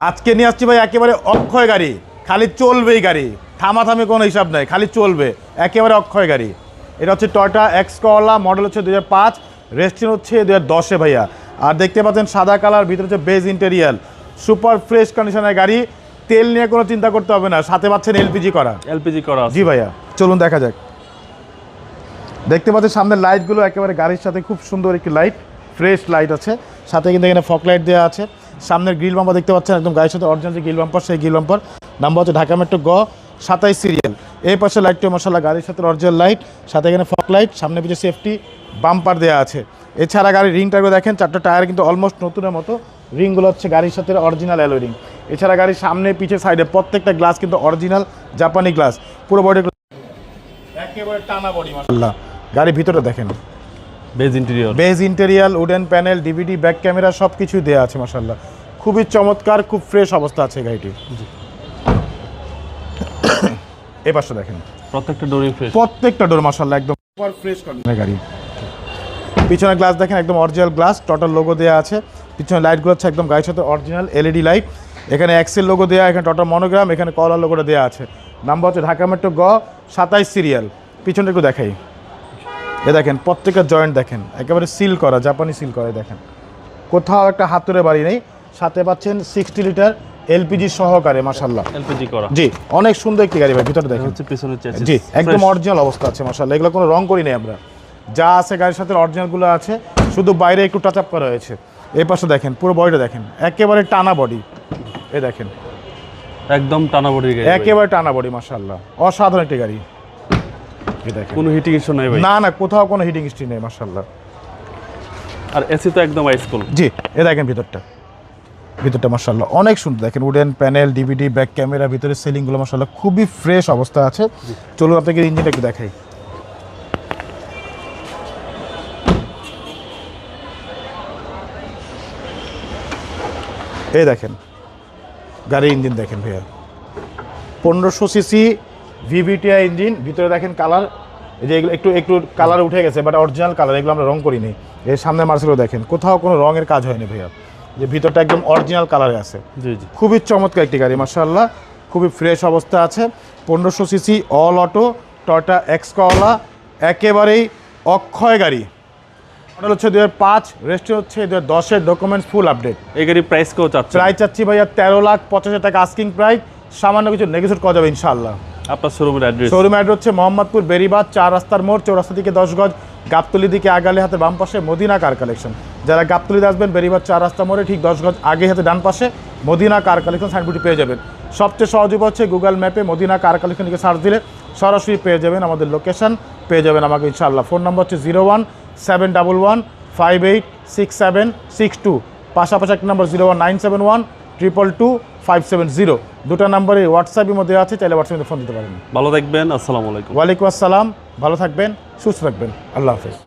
আজকে নিয়ে আসছি ভাই একেবারে অক্ষয় গাড়ি, খালি চলবেই গাড়ি, থামাথামি কোনো হিসাব নাই, খালি চলবে, একেবারে অক্ষয় গাড়ি। এটা হচ্ছে টয়োটা এক্স করলা, মডেল হচ্ছে 2005, রেজিস্ট্রেশন হচ্ছে 2010-এ ভাইয়া। আর দেখতে পাচ্ছেন সাদা কালার, ভিতরে হচ্ছে বেজ ইন্টেরিয়াল, সুপার ফ্রেশ কন্ডিশনের গাড়ি। তেল নিয়ে কোনো চিন্তা করতে হবে না, সাথে পাচ্ছেন এলপিজি করা। জি ভাইয়া, চলুন দেখা যাক। দেখতে পাচ্ছেন সামনের লাইটগুলো একেবারে গাড়ির সাথে খুব সুন্দর একটি লাইট, ফ্রেশ লাইট আছে, সাথে কিন্তু এখানে ফগ লাইট দেওয়া আছে। সামনের গ্রিল বাম্পার দেখতে পাচ্ছেন একদম গাড়ির সাথে অরিজিনাল যে গ্রিল বাম্পার, সেই গ্রিল বাম্পার। নাম্বার হচ্ছে ঢাকা মেট্রো গ 27 সিরিয়াল। এই পাশে লাইটটা মশাল্লাহ গাড়ির সাথে অরিজিনাল লাইট, সাথে এখানে ফগ লাইট, সামনে পিছিয়ে সেফটি বাম্পার দেওয়া আছে। এছাড়া গাড়ির রিংটাগুলো দেখেন, 4টা টায়ার কিন্তু অলমোস্ট নতুনের মতো, রিংগুলো হচ্ছে গাড়ির সাথে অরিজিনাল অ্যালয় রিং। এছাড়া গাড়ির সামনে পিছে সাইডে প্রত্যেকটা গ্লাস কিন্তু অরিজিনাল জাপানি গ্লাস, পুরো বডি একেবারে টানা বডি মাশাআল্লাহ। গাড়ির ভিতরে দেখেন, base ইন্টেরিয়াল, wooden panel, DVD, back camera সব কিছুই দেওয়া আছে মাশাআল্লাহ। খুবই চমৎকার, খুব ফ্রেশ অবস্থা আছে গাড়িটি। এই পাশে দেখেন প্রত্যেকটা ডোর মাশাআল্লাহ একদম সুপার ফ্রেশ কন্ডিশনের গাড়ি। পিছনের গ্লাস দেখেন একদম অরিজিনাল গ্লাস, টোটাল লোগো দেওয়া আছে। পিছনের লাইটগুলো হচ্ছে একদম গাড়ির সাথে অরিজিনাল এলইডি লাইট। এখানে এক্সেল লোগো দেওয়া, এখানে টোটাল মনোগ্রাম, এখানে কলার লোগোটা দেওয়া আছে। নাম্বার হচ্ছে ঢাকা মেট্রো গ 27 সিরিয়াল। পিছনটা একটু দেখাই, এ দেখেন প্রত্যেকটা জয়েন্ট দেখেন একেবারে সিল করা, জাপানি সিল করা। দেখেন কোথাও একটা হাতুড়ে বাড়ি নেই, সাথে পাচ্ছেন 60 লিটার এলপিজি সহকারে মাশাআল্লাহ। এলপিজি করা, জি অনেক সুন্দর একটি গাড়ি ভাই। ভিতরে দেখেন হচ্ছে পিছনের চ্যাসিস, জি একদম অরিজিনাল অবস্থা আছে মাশাআল্লাহ। এগুলো কোনো রং করি নাই আমরা, যা আছে গাড়ির সাথে অরিজিনালগুলো আছে, শুধু বাইরে একটু টাচ আপ করা হয়েছে। এই পাশে দেখেন পুরো বডিটা দেখেন একেবারে টানা বডি। এই দেখেন একদম টানা বডি গাড়ি, একেবারে টানা বডি মাশাআল্লাহ। অসাধারণ একটি গাড়ি। কোনো হিটিং ইস্যু নাই ভাই? না, কোথাও কোনো হিটিং ইস্যু নেই মাশাআল্লাহ। আর এসি তো একদম আইস কুল। জি, এ দেখেন ভিতরটা মাশাআল্লাহ অনেক সুন্দর। দেখেন wooden panel, DVD, back camera, ভিতরে সিলিংগুলো মাশাআল্লাহ খুবই ফ্রেশ অবস্থা আছে। চলুন আপনাকে ইঞ্জিনটা একটু দেখাই। এই দেখেন গাড়ির ইঞ্জিন দেখেন ভাইয়া, 1500 সিসি ভিভিটিআই ইঞ্জিন। ভিতরে দেখেন কালার, এই যে এগুলো একটু কালার উঠে গেছে, বাট অরিজিনাল কালার, এগুলো আমরা রং করিনি। এর সামনে মার্সেলও দেখেন কোথাও কোনো রঙের কাজ হয়নি ভাইয়া, যে ভিতরটা একদম অরিজিনাল কালারে আছে। খুবই চমৎকার একটি গাড়ি মাশাআল্লাহ, খুবই ফ্রেশ অবস্থা আছে। 1500 CC all auto Toyota X Corolla, একেবারেই অক্ষয় গাড়ি। মডেল হচ্ছে 2005, রেজিস্ট্রেশন হচ্ছে 2010-এর, ডকুমেন্টস ফুল আপডেট। এই গাড়ির প্রাইস কেউ চাচ্ছে? প্রাইস চাচ্ছি ভাইয়া 13,50,000 টাকা আস্কিং প্রাইস, সামান্য কিছু নেগোশিয়েট করা যাবে ইনশাআল্লাহ। আপনার শোরুমের অ্যাড্রেস? শোরুম অ্যাড্রেস হচ্ছে মোহাম্মদপুর বেরিবাদ 4 রাস্তার মোড়, চৌরাস্তা থেকে 10 গজ, গাবতলি দিকে আগালে হাতে বাম পাশে মদিনা কার কালেকশন। যারা গাবতলিতে আসবেন বেরিবাদ 4 রাস্তা মোড়ে ঠিক 10 গজ আগে হাতে ডান পাশে মদিনা কার কালেকশন সাইনবোর্ডটি পেয়ে যাবেন। সবচেয়ে সহজ হচ্ছে গুগল ম্যাপে মদিনা কার কালেকশন লিখে সার্চ দিলে সরাসরি পেয়ে যাবেন আমাদের লোকেশন, পেয়ে যাবেন আমাকে ইনশাআল্লাহ। ফোন নাম্বার হচ্ছে 017115866762, পাশাপাশি একটা নাম্বার 01971222570। দুটো নাম্বারে হোয়াটসঅ্যাপের মধ্যে আছে, চাইলে হোয়াটসঅ্যাপে ফোন দিতে পারেন। ভালো থাকবেন, আসসালামু আলাইকুম। ওয়ালাইকুম আসসালাম, ভালো থাকবেন, সুস্থ থাকবেন, আল্লাহ হাফেজ।